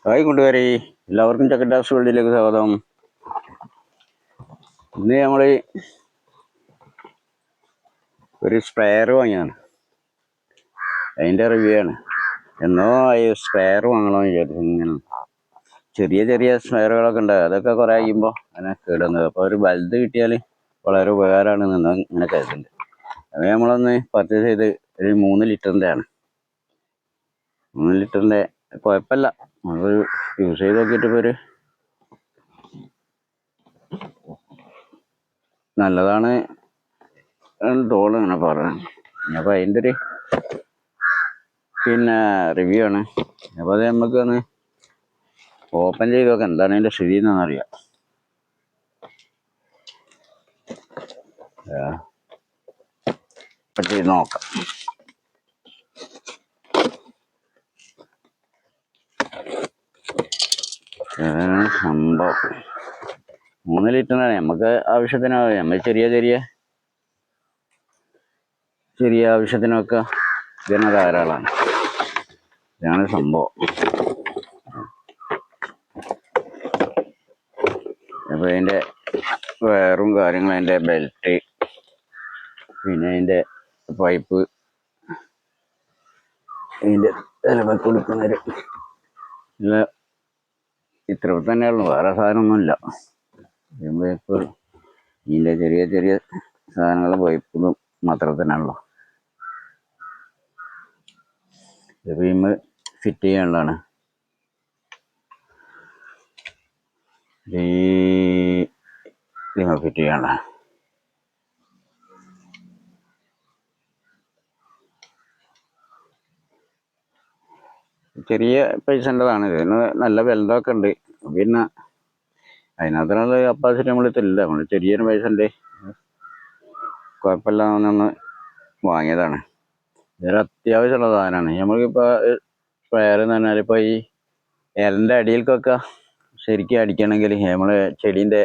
Hi കൂട്ടുകാരെ, എല്ലാവർക്കും ചക്കറ്റാസ് വേൾഡിലേക്ക് സ്വാഗതം. ഇന്ന് നമ്മൾ ഒരു സ്പ്രെയർ വാങ്ങിയാണ്, അതിൻ്റെ റിവ്യൂ ആണ്. എന്നോ ഈ സ്പ്രെയർ വാങ്ങണമെന്ന് വിചാരിച്ചു. ഇങ്ങനെ ചെറിയ ചെറിയ സ്പ്രെയറുകളൊക്കെ ഉണ്ട്, അതൊക്കെ കുറേ കഴിയുമ്പോൾ അങ്ങനെ കേടുന്നത്. അപ്പോൾ ഒരു വലുത് കിട്ടിയാൽ വളരെ ഉപകാരമാണ് നിന്ന് ഇങ്ങനെ കരുതുന്നുണ്ട്. അത് നമ്മളൊന്ന് പർച്ചേസ് ചെയ്ത് ഒരു 3 ലിറ്ററിൻ്റെ ആണ്. 3 ലിറ്ററിൻ്റെ കുഴപ്പമില്ല, നമ്മൾ യൂസ് ചെയ്ത് നോക്കിയിട്ട് ഇപ്പോൾ ഒരു നല്ലതാണ് തോന്നുന്നു ഇങ്ങനെ പറയുന്നത്. അപ്പോൾ അതിൻ്റെ ഒരു റിവ്യൂ ആണ്. അപ്പോൾ അത് നമുക്കൊന്ന് ഓപ്പൺ ചെയ്ത് നോക്കാം, എന്താണ് അതിൻ്റെ സ്ഥിതി എന്നറിയാം. ഓപ്പൺ ചെയ്ത് നോക്കാം. സംഭവം 3 ലിറ്ററാണ് നമുക്ക് ആവശ്യത്തിനാവും. നമ്മൾ ചെറിയ ആവശ്യത്തിനൊക്കെ ഇതിന് ധാരാളമാണ്. ഇതാണ് സംഭവം. അപ്പോൾ അതിൻ്റെ വയറും കാര്യങ്ങളും, അതിൻ്റെ ബെൽറ്റ്, പിന്നെ അതിൻ്റെ പൈപ്പ്, അതിൻ്റെ നിലവിൽ കൊടുക്കുന്നൊരു ഇത്ര തന്നെയുള്ളൂ, വേറെ സാധനമൊന്നുമില്ല. ഇപ്പോൾ ഇതിൻ്റെ ചെറിയ ചെറിയ സാധനങ്ങളും പൈപ്പും മാത്രം തന്നെയുള്ളൂ. ഇതിപ്പോൾ ഇമ്മ ഫിറ്റ് ചെയ്യാനുള്ളതാണ്. ഫിറ്റ് ചെയ്യാനുള്ള ചെറിയ പൈസൻ്റെതാണ്. ഇതിന് നല്ല ബെൽറ്റൊക്കെ ഉണ്ട്. പിന്നെ അതിനകത്തുള്ള കപ്പാസിറ്റി നമ്മളില്ല. നമ്മൾ ചെറിയൊരു പൈസൻ്റെ കുഴപ്പമില്ലാന്ന് വാങ്ങിയതാണ്. ഇതൊരു അത്യാവശ്യമുള്ള സാധനമാണ്. നമ്മൾക്കിപ്പോൾ സ്പ്രെയർ എന്ന് പറഞ്ഞാൽ ഇപ്പോൾ ഈ ഇലൻ്റെ അടിയിലേക്കൊക്കെ ശരിക്കും അടിക്കണമെങ്കിൽ, നമ്മൾ ചെടീൻ്റെ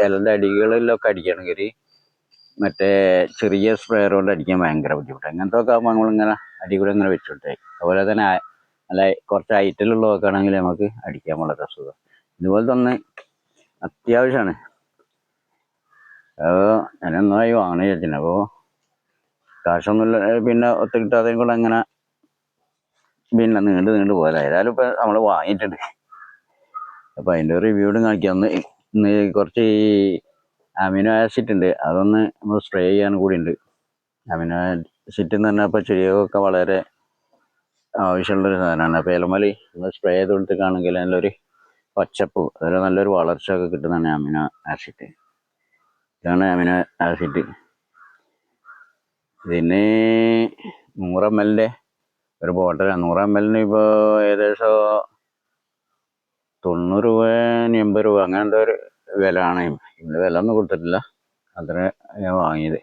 ഇലൻ്റെ അടികളിലൊക്കെ അടിക്കണമെങ്കിൽ മറ്റേ ചെറിയ സ്പ്രെയർ കൊണ്ട് അടിക്കാൻ ഭയങ്കര ബുദ്ധിമുട്ട്. അങ്ങനത്തെ ഒക്കെ ആകുമ്പോൾ നമ്മളിങ്ങനെ അടി കൂടെ ഇങ്ങനെ വെച്ചിട്ടേ. അതുപോലെ തന്നെ നല്ല കുറച്ച് ഹൈറ്റിലുള്ളതൊക്കെ ആണെങ്കിൽ നമുക്ക് അടിക്കാൻ വളരെ സുഖം. ഇതുപോലെ തന്നെ അത്യാവശ്യമാണ്. അപ്പോൾ ഞാനൊന്നായി വാങ്ങണ വിചാരിച്ചിട്ടുണ്ട്. അപ്പോൾ കാശൊന്നുമില്ല, പിന്നെ ഒത്തു കിട്ടാതെയും കൂടെ അങ്ങനെ പിന്നെ നീണ്ടു പോലെ. ഏതായാലും ഇപ്പം നമ്മൾ വാങ്ങിയിട്ടുണ്ട്. അപ്പോൾ അതിൻ്റെ റിവ്യൂടും കാണിക്കാം. ഇന്ന് കുറച്ച് ഈ അമിനോ ആസിഡ് ഉണ്ട്, അതൊന്ന് നമ്മൾ സ്പ്രേ ചെയ്യാൻ കൂടി ഉണ്ട്. അമിനോ ആസിഡ് എന്ന് പറഞ്ഞാൽ ഇപ്പോൾ ചെടികൾക്കൊക്കെ വളരെ ആവശ്യമുള്ളൊരു സാധനമാണ്. അപ്പോൾ ഇലമലി നമ്മൾ സ്പ്രേ ചെയ്ത് കൊടുത്തിട്ടാണെങ്കിൽ നല്ലൊരു പച്ചപ്പ്, അതിൽ നല്ലൊരു വളർച്ച ഒക്കെ കിട്ടുന്നതാണ് അമിനോ ആസിഡ്. ഇതാണ് അമിനോ ആസിഡ്. ഇതിന് 100 ml ഒരു ബോട്ടിലാണ്. 100 ml ഇപ്പോൾ ഏകദേശം 90 രൂപ 80 രൂപ അങ്ങനത്തെ ഒരു വില ആണ്. ഇതിൻ്റെ വില ഒന്നും കൊടുത്തിട്ടില്ല, അത്ര ഞാൻ വാങ്ങിയത്.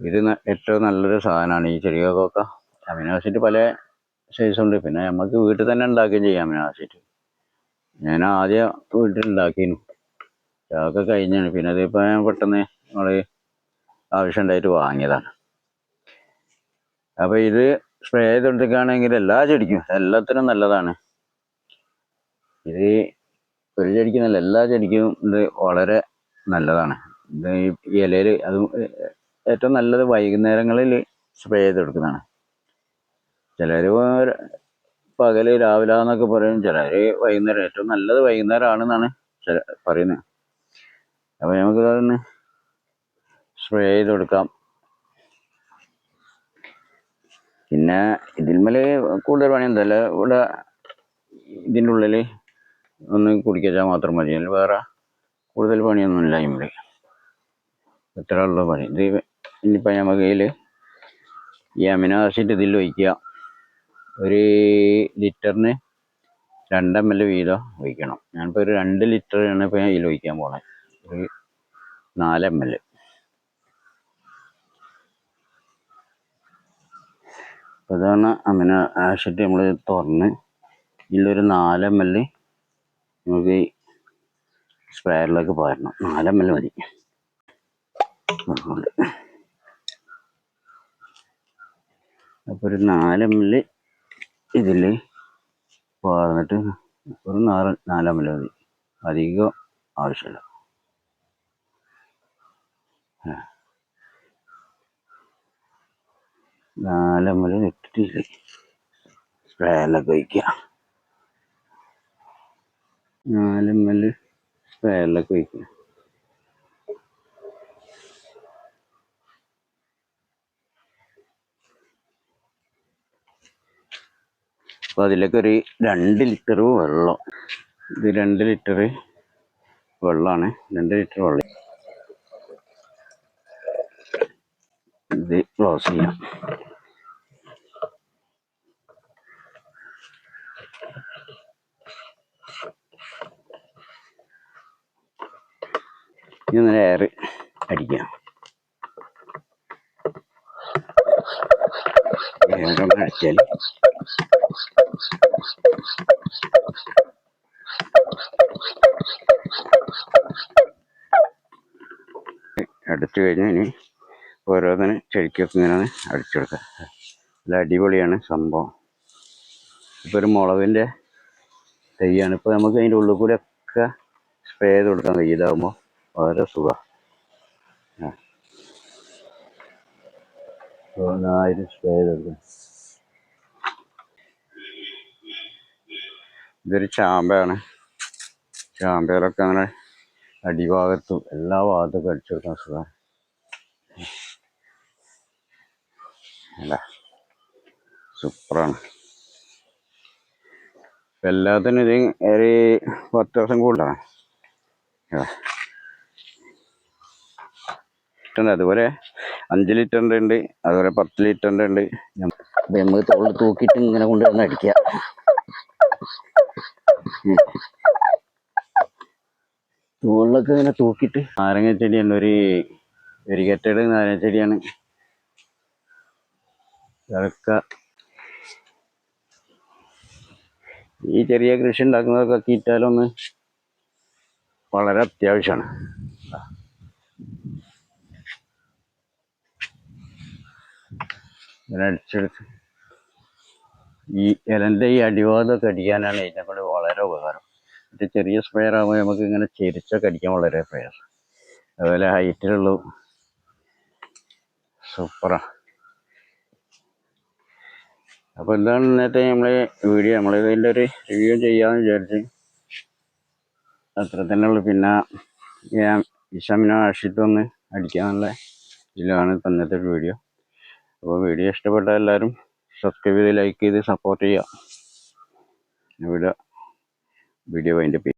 ഇത് ഏറ്റവും നല്ലൊരു സാധനമാണ് ഈ ചെടികൾക്കൊക്കെ. അമിനോ ആസിഡ് പല സൈസുണ്ട്. പിന്നെ നമുക്ക് വീട്ടിൽ തന്നെ ഉണ്ടാക്കുകയും ചെയ്യാം അമിനോ ആസിഡ്. ഞാൻ ആദ്യം വീട്ടിൽ ഉണ്ടാക്കിയിരുന്നു, അതൊക്കെ കഴിഞ്ഞാണ്. പിന്നെ അതിപ്പോൾ ഞാൻ പെട്ടെന്ന് നമ്മൾ ആവശ്യമുണ്ടായിട്ട് വാങ്ങിയതാണ്. അപ്പോൾ ഇത് സ്പ്രേ ചെയ്തുകൊണ്ടിരിക്കുകയാണെങ്കിൽ എല്ലാ ചെടിക്കും എല്ലാത്തിനും നല്ലതാണ്. ഇത് ഒരു ചെടിക്കുന്നല്ല, എല്ലാ ചെടിക്കും ഇത് വളരെ നല്ലതാണ്. ഇത് ഈ ഇലയിൽ അത് ഏറ്റവും നല്ലത് വൈകുന്നേരങ്ങളിൽ സ്പ്രേ ചെയ്ത് കൊടുക്കുന്നതാണ്. ചിലർ പകൽ രാവിലെ എന്നൊക്കെ പറയും, ചിലർ വൈകുന്നേരം. ഏറ്റവും നല്ലത് വൈകുന്നേരം ആണെന്നാണ് പറയുന്നത്. അപ്പോൾ നമുക്ക് അതൊന്ന് സ്പ്രേ ചെയ്ത് കൊടുക്കാം. പിന്നെ ഇതിന്മേൽ കൂടുതൽ പണി എന്തല്ല, ഇവിടെ ഇതിൻ്റെ ഉള്ളിൽ ഒന്ന് കുടിക്കാൻ മാത്രം മതി. അതിൽ വേറെ കൂടുതൽ പണിയൊന്നുമില്ല. ഇതിന്മേൽ ഇത്ര ഉള്ള പണി. ഇത് ഇനിയിപ്പോൾ നമുക്ക് കയ്യിൽ ഈ അമിനോ ആസിഡ് ഇതിൽ ഒഴിക്കുക. ഒരു ലിറ്ററിന് 2 ml വീതം ഒഴിക്കണം. ഞാനിപ്പോൾ ഒരു 2 ലിറ്ററാണ് ഇപ്പോൾ ഞാൻ ഇതിൽ ഒഴിക്കാൻ പോണത്. ഒരു 4 ml. അപ്പോൾ ഇതാണ് അമിനോ ആസിഡ്. നമ്മൾ തുറന്ന് ഇതിലൊരു 4 ml നമുക്ക് സ്പ്രെയറിലേക്ക് പാരണം. 4 ml മതി. അപ്പോൾ ഒരു 4 ml ഇതിൽ പാർന്നിട്ട് ഒരു 4 ml മതി, അധികം ആവശ്യമില്ല. 4 ml ഇട്ടിട്ട് സ്പ്രേയിലൊക്കെ ഒഴിക്കുക. 4 ml സ്പ്രേയിലൊക്കെ ഒഴിക്കുക. അപ്പോൾ അതിലേക്ക് ഒരു 2 ലിറ്റർ വെള്ളം, ഇത് 2 ലിറ്റർ വെള്ളമാണ്, 2 ലിറ്റർ വെള്ളം. ഇത് ക്ലോസ് ചെയ്യാം. ഇങ്ങനെ എയർ അടിക്കാം. എയറൊന്ന് അടിച്ചാൽ അടിച്ചു കഴിഞ്ഞാൽ ഇനി ഓരോന്നിനും ചെടിക്കൊക്കെ ഇങ്ങനെ അടിച്ചു കൊടുക്കുക. നല്ല അടിപൊളിയാണ് സംഭവം. ഇപ്പോൾ ഒരു മുളകിൻ്റെ തൈയാണ്. ഇപ്പോൾ നമുക്ക് അതിൻ്റെ ഉള്ളിൽ കൂടെ ഒക്കെ സ്പ്രേ ചെയ്ത് കൊടുക്കാൻ കഴിയും. ഇതാകുമ്പോൾ വളരെ സുഖമാണ്. ഒന്നായിരം സ്പ്രേ ചെയ്ത് കൊടുക്കാം. ഇതൊരു ചാമ്പയാണ്. ചാമ്പയിലൊക്കെ അങ്ങനെ അടിഭാഗത്തും എല്ലാ ഭാഗത്തൊക്കെ അടിച്ചു കൊടുക്കാൻ സുഖമാണ്. അല്ല സൂപ്പറാണ്. എല്ലാത്തിനും ഇത് ഒരു 10 ദിവസം കൂടുതലാണ്. അതുപോലെ 5 ലിറ്ററിൻ്റെ ഉണ്ട്, അതുപോലെ 10 ലിറ്ററിൻ്റെ ഉണ്ട്. നമുക്ക് തോളിൽ തൂക്കിയിട്ട് ഇങ്ങനെ കൊണ്ടുവന്ന് അടിക്കുക. തോളിലൊക്കെ ഇങ്ങനെ തൂക്കിയിട്ട്. നാരങ്ങ ചെടിയാണ്, ഒരു വെരിഗേറ്റഡ് നാരങ്ങ ചെടിയാണ്. അതൊക്കെ ഈ ചെറിയ കൃഷി ഉണ്ടാക്കുന്നതൊക്കെ ഇട്ടാലൊന്ന് വളരെ അത്യാവശ്യമാണ്. ഇങ്ങനെ അടിച്ചെടുത്ത് ഈ ഇലൻ്റെ ഈ അടിഭാഗത്തൊക്കെ അടിക്കാനാണ് ഇതിനെക്കൊണ്ട് വളരെ ഉപകാരം. ഇത് ചെറിയ സ്പ്രെയർ ആകുമ്പോൾ നമുക്ക് ഇങ്ങനെ ചെരിച്ചൊക്കെ അടിക്കാൻ വളരെ പ്രയാസം. അതുപോലെ ഹൈറ്റിലുള്ള സൂപ്പറാണ്. അപ്പോൾ എന്താണ് ഇന്നത്തെ വീഡിയോ, ഇതിൻ്റെ ഒരു റിവ്യൂ ചെയ്യാമെന്ന് വിചാരിച്ച്. അത്ര തന്നെ ഉള്ളു. പിന്നെ ഞാൻ വിഷമിനോ ആഷിത്തൊന്ന് അടിക്കാനുള്ള ഇതിലാണ് ഇന്നത്തെ വീഡിയോ. അപ്പോൾ വീഡിയോ ഇഷ്ടപ്പെട്ട എല്ലാവരും സബ്സ്ക്രൈബ് ചെയ്ത് ലൈക്ക് ചെയ്ത് സപ്പോർട്ട് ചെയ്യുക. വീഡിയോ വൈൻഡപ്പ് ചെയ്യും.